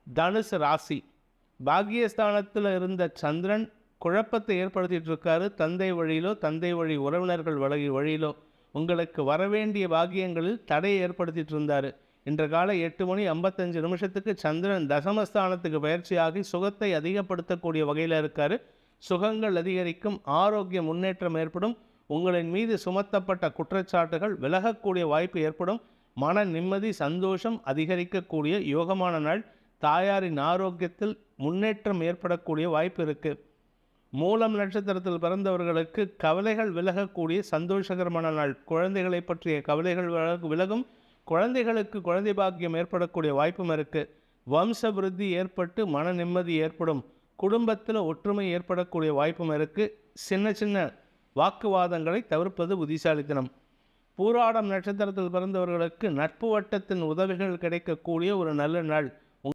தனுசு ராசி. பாக்கியஸ்தானத்தில் இருந்த சந்திரன் குழப்பத்தை ஏற்படுத்திட்டு இருக்காரு. தந்தை வழியிலோ தந்தை வழி உறவினர்கள் வழியிலோ உங்களுக்கு வரவேண்டிய பாக்கியங்களில் தடையை ஏற்படுத்திட்டு இருந்தார். இன்று காலை 8:55 சந்திரன் தசமஸ்தானத்துக்கு பயிற்சியாகி சுகத்தை அதிகப்படுத்தக்கூடிய வகையில் இருக்கார். சுகங்கள் அதிகரிக்கும், ஆரோக்கிய முன்னேற்றம் ஏற்படும், உங்களின் மீது சுமத்தப்பட்ட குற்றச்சாட்டுகள் விலகக்கூடிய வாய்ப்பு ஏற்படும், மன நிம்மதி சந்தோஷம் அதிகரிக்கக்கூடிய யோகமான நாள். தாயாரின் ஆரோக்கியத்தில் முன்னேற்றம் ஏற்படக்கூடிய வாய்ப்பு இருக்குது. மூலம் நட்சத்திரத்தில் பிறந்தவர்களுக்கு கவலைகள் விலகக்கூடிய சந்தோஷகரமான நாள். குழந்தைகளை பற்றிய கவலைகள் விலகும், குழந்தைகளுக்கு குழந்தை பாக்கியம் ஏற்படக்கூடிய வாய்ப்பும் இருக்குது. வம்ச விருத்தி ஏற்பட்டு மன நிம்மதி ஏற்படும், குடும்பத்தில் ஒற்றுமை ஏற்படக்கூடிய வாய்ப்பும் இருக்குது. சின்ன சின்ன வாக்குவாதங்களை தவிர்ப்பது புத்திசாலித்தனம். பூராடம் நட்சத்திரத்தில் பிறந்தவர்களுக்கு நட்பு வட்டத்தின் உதவிகள் கிடைக்கக்கூடிய ஒரு நல்ல நாள்.